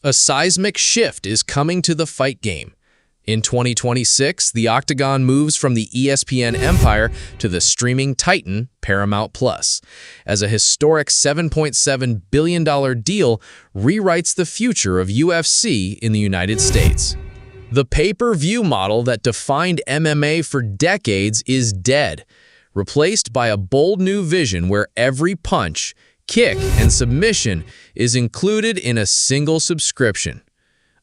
A seismic shift is coming to the fight game. In 2026, the octagon moves from the ESPN empire to the streaming titan Paramount+, as a historic $7.7 billion deal rewrites the future of UFC in the United States. The pay-per-view model that defined MMA for decades is dead, replaced by a bold new vision where every punch, kick, and submission is included in a single subscription.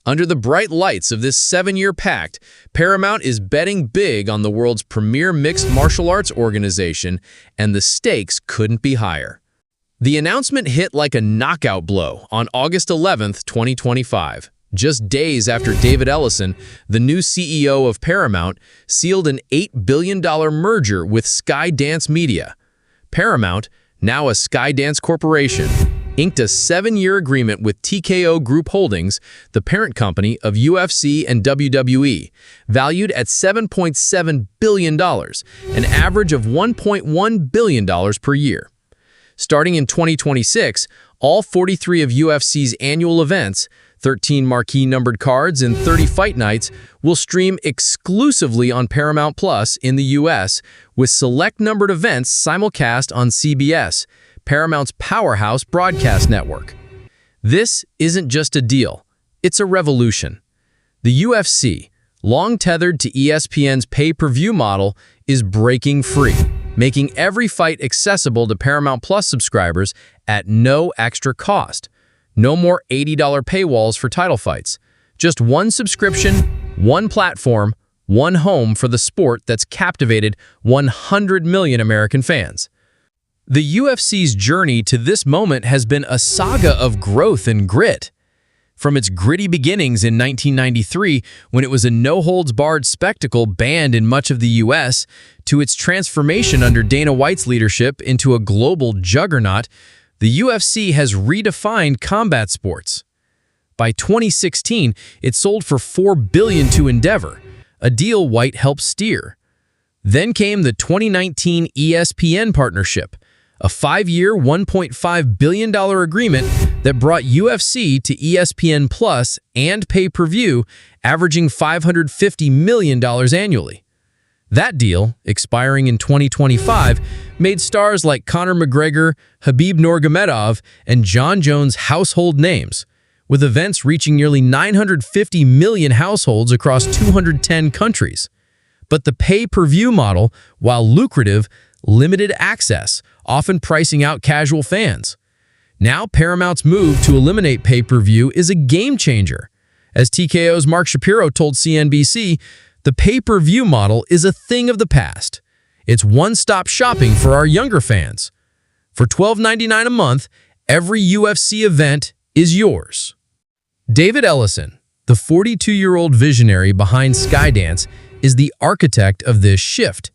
Under the bright lights of this 7-year pact, Paramount is betting big on the world's premier mixed martial arts organization, and the stakes couldn't be higher. The announcement hit like a knockout blow on August 11, 2025, just days after David Ellison, the new CEO of Paramount, sealed an $8 billion merger with Skydance Media. Paramount, now a Skydance Corporation, inked a 7-year agreement with TKO Group Holdings, the parent company of UFC and WWE, valued at $7.7 billion, an average of $1.1 billion per year. Starting in 2026, all 43 of UFC's annual events, 13 marquee numbered cards and 30 fight nights, will stream exclusively on Paramount Plus in the US, with select numbered events simulcast on CBS, Paramount's powerhouse broadcast network. This isn't just a deal, it's a revolution. The UFC, long tethered to ESPN's pay-per-view model, is breaking free, making every fight accessible to Paramount Plus subscribers at no extra cost. No more $80 paywalls for title fights. Just one subscription, one platform, one home for the sport that's captivated 100 million American fans. The UFC's journey to this moment has been a saga of growth and grit. From its gritty beginnings in 1993, when it was a no-holds-barred spectacle banned in much of the US, to its transformation under Dana White's leadership into a global juggernaut, the UFC has redefined combat sports. By 2016, it sold for $4 billion to Endeavor, a deal White helped steer. Then came the 2019 ESPN partnership, a 5-year, $1.5 billion agreement that brought UFC to ESPN Plus and pay-per-view, averaging $550 million annually. That deal, expiring in 2025, made stars like Conor McGregor, Khabib Nurmagomedov, and Jon Jones household names, with events reaching nearly 950 million households across 210 countries. But the pay-per-view model, while lucrative, limited access, often pricing out casual fans. Now Paramount's move to eliminate pay-per-view is a game-changer. As TKO's Mark Shapiro told CNBC, the pay-per-view model is a thing of the past. It's one-stop shopping for our younger fans. For $12.99 a month, every UFC event is yours. David Ellison, the 42-year-old visionary behind Skydance, is the architect of this shift.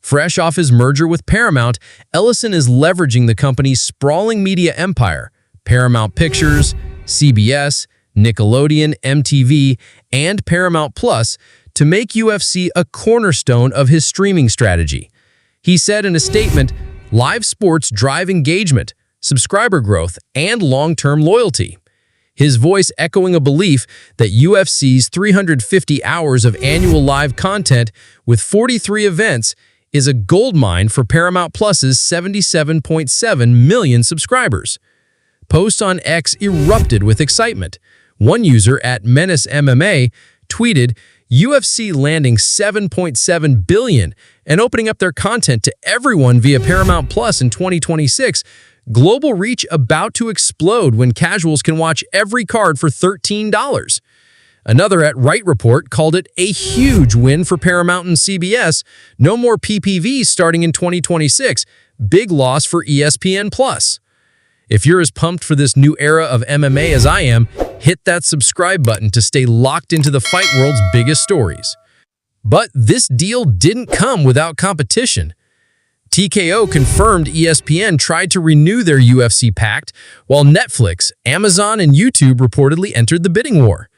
Fresh off his merger with Paramount, Ellison is leveraging the company's sprawling media empire, Paramount Pictures, CBS, Nickelodeon, MTV, and Paramount Plus, to make UFC a cornerstone of his streaming strategy. He said in a statement, "Live sports drive engagement, subscriber growth, and long-term loyalty." His voice echoing a belief that UFC's 350 hours of annual live content with 43 events is a goldmine for Paramount Plus's 77.7 million subscribers. Posts on X erupted with excitement. One user at Menace MMA tweeted, "UFC landing $7.7 billion and opening up their content to everyone via Paramount Plus in 2026. Global reach about to explode when casuals can watch every card for $13. Another at Right Report called it a huge win for Paramount and CBS. No more PPVs starting in 2026. Big loss for ESPN Plus. If you're as pumped for this new era of MMA as I am, hit that subscribe button to stay locked into the fight world's biggest stories. But this deal didn't come without competition. TKO confirmed ESPN tried to renew their UFC pact, while Netflix, Amazon, and YouTube reportedly entered the bidding war.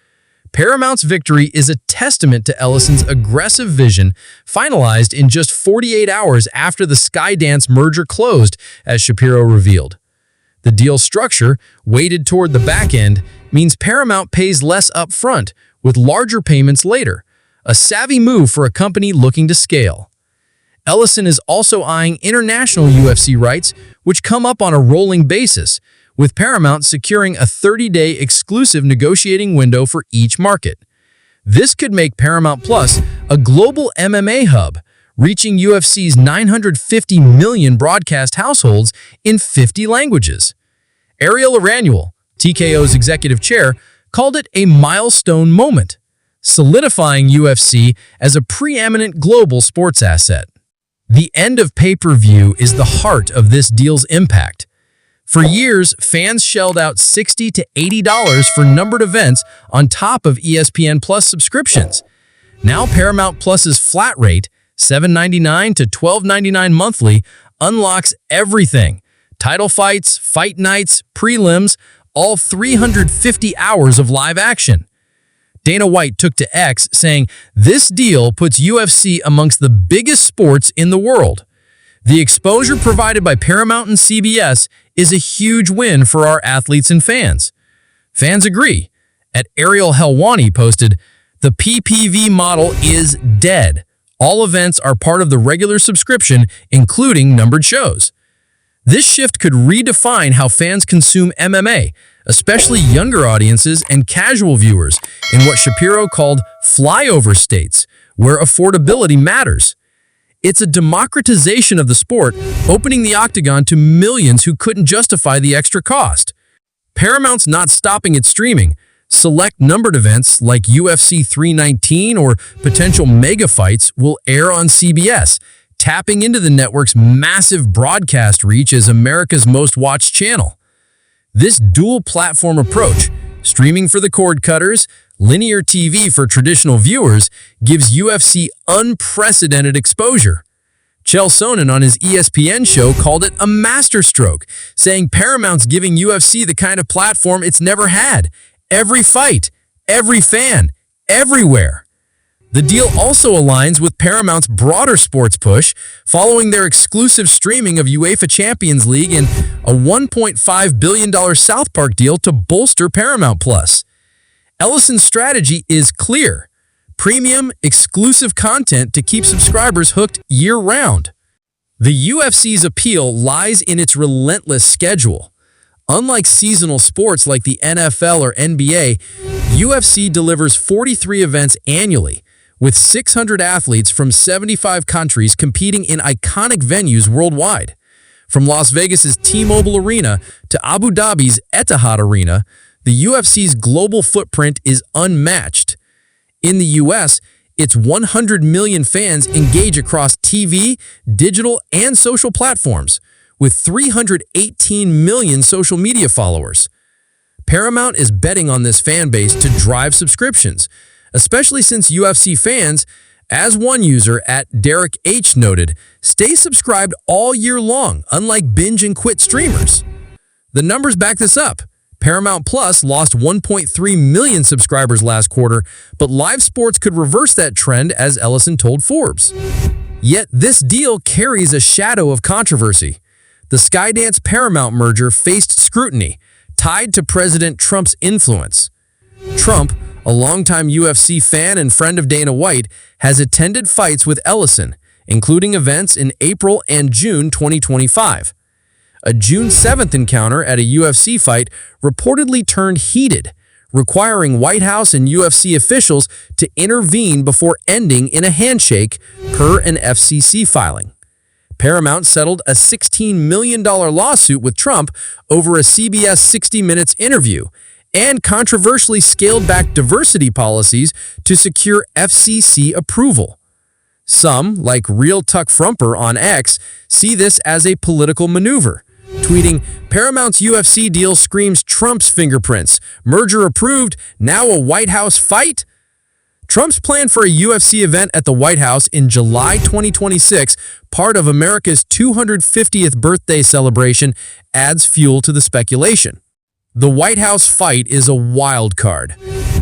Paramount's victory is a testament to Ellison's aggressive vision, finalized in just 48 hours after the Skydance merger closed, as Shapiro revealed. The deal structure, weighted toward the back end, means Paramount pays less upfront, with larger payments later, a savvy move for a company looking to scale. Ellison is also eyeing international UFC rights, which come up on a rolling basis, with Paramount securing a 30-day exclusive negotiating window for each market. This could make Paramount Plus a global MMA hub, reaching UFC's 950 million broadcast households in 50 languages. Ariel Emanuel, TKO's executive chair, called it a milestone moment, solidifying UFC as a preeminent global sports asset. The end of pay-per-view is the heart of this deal's impact. For years, fans shelled out $60 to $80 for numbered events on top of ESPN Plus subscriptions. Now Paramount Plus's flat rate, $7.99 to $12.99 monthly, unlocks everything. Title fights, fight nights, prelims, all 350 hours of live action. Dana White took to X, saying, "This deal puts UFC amongst the biggest sports in the world. The exposure provided by Paramount and CBS is a huge win for our athletes and fans." Fans agree. Ariel Helwani posted, "The PPV model is dead. All events are part of the regular subscription, including numbered shows." This shift could redefine how fans consume MMA, especially younger audiences and casual viewers, in what Shapiro called flyover states, where affordability matters. It's a democratization of the sport, opening the octagon to millions who couldn't justify the extra cost. Paramount's not stopping at streaming. Select numbered events like UFC 319 or potential mega fights will air on CBS, tapping into the network's massive broadcast reach as America's most watched channel. This dual-platform approach, streaming for the cord cutters, linear TV for traditional viewers, gives UFC unprecedented exposure. Chael Sonnen on his ESPN show called it a masterstroke, saying Paramount's giving UFC the kind of platform it's never had. Every fight, every fan, everywhere. The deal also aligns with Paramount's broader sports push, following their exclusive streaming of UEFA Champions League and a $1.5 billion South Park deal to bolster Paramount Plus. Ellison's strategy is clear: premium, exclusive content to keep subscribers hooked year-round. The UFC's appeal lies in its relentless schedule. Unlike seasonal sports like the NFL or NBA, UFC delivers 43 events annually, with 600 athletes from 75 countries competing in iconic venues worldwide. From Las Vegas's T-Mobile Arena to Abu Dhabi's Etihad Arena, the UFC's global footprint is unmatched. In the US, its 100 million fans engage across TV, digital, and social platforms, with 318 million social media followers. Paramount is betting on this fan base to drive subscriptions, especially since UFC fans, as one user at Derek H noted, stay subscribed all year long, unlike binge and quit streamers. The numbers back this up. Paramount Plus lost 1.3 million subscribers last quarter, but live sports could reverse that trend, as Ellison told Forbes. Yet this deal carries a shadow of controversy. The Skydance-Paramount merger faced scrutiny, tied to President Trump's influence. Trump, a longtime UFC fan and friend of Dana White, has attended fights with Ellison, including events in April and June 2025. A June 7th encounter at a UFC fight reportedly turned heated, requiring White House and UFC officials to intervene before ending in a handshake, per an FCC filing. Paramount settled a $16 million lawsuit with Trump over a CBS 60 Minutes interview, and controversially scaled back diversity policies to secure FCC approval. Some, like Real Tuck Frumper on X, see this as a political maneuver, tweeting, "Paramount's UFC deal screams Trump's fingerprints. Merger approved, now a White House fight?" Trump's plan for a UFC event at the White House in July 2026, part of America's 250th birthday celebration, adds fuel to the speculation. The White House fight is a wild card.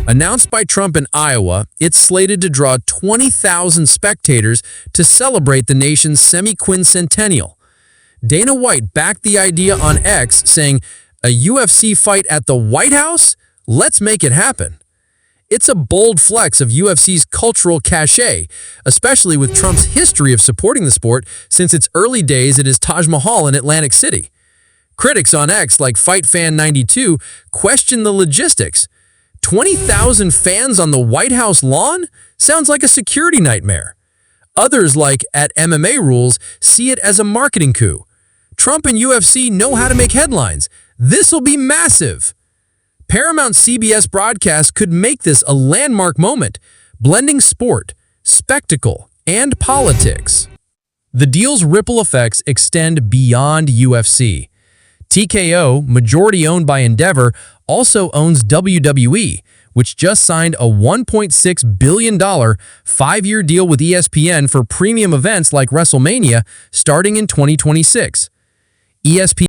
Announced by Trump in Iowa, it's slated to draw 20,000 spectators to celebrate the nation's semi-quincentennial. Dana White backed the idea on X, saying, "A UFC fight at the White House? Let's make it happen. It's a bold flex of UFC's cultural cachet, especially with Trump's history of supporting the sport since its early days at his Taj Mahal in Atlantic City. Critics on X, like FightFan92, question the logistics. 20,000 fans on the White House lawn? Sounds like a security nightmare. Others, like at MMA Rules, see it as a marketing coup. Trump and UFC know how to make headlines. This'll be massive. Paramount CBS broadcast could make this a landmark moment, blending sport, spectacle, and politics. The deal's ripple effects extend beyond UFC. TKO, majority owned by Endeavor, also owns WWE, which just signed a $1.6 billion 5-year deal with ESPN for premium events like WrestleMania starting in 2026. ESPN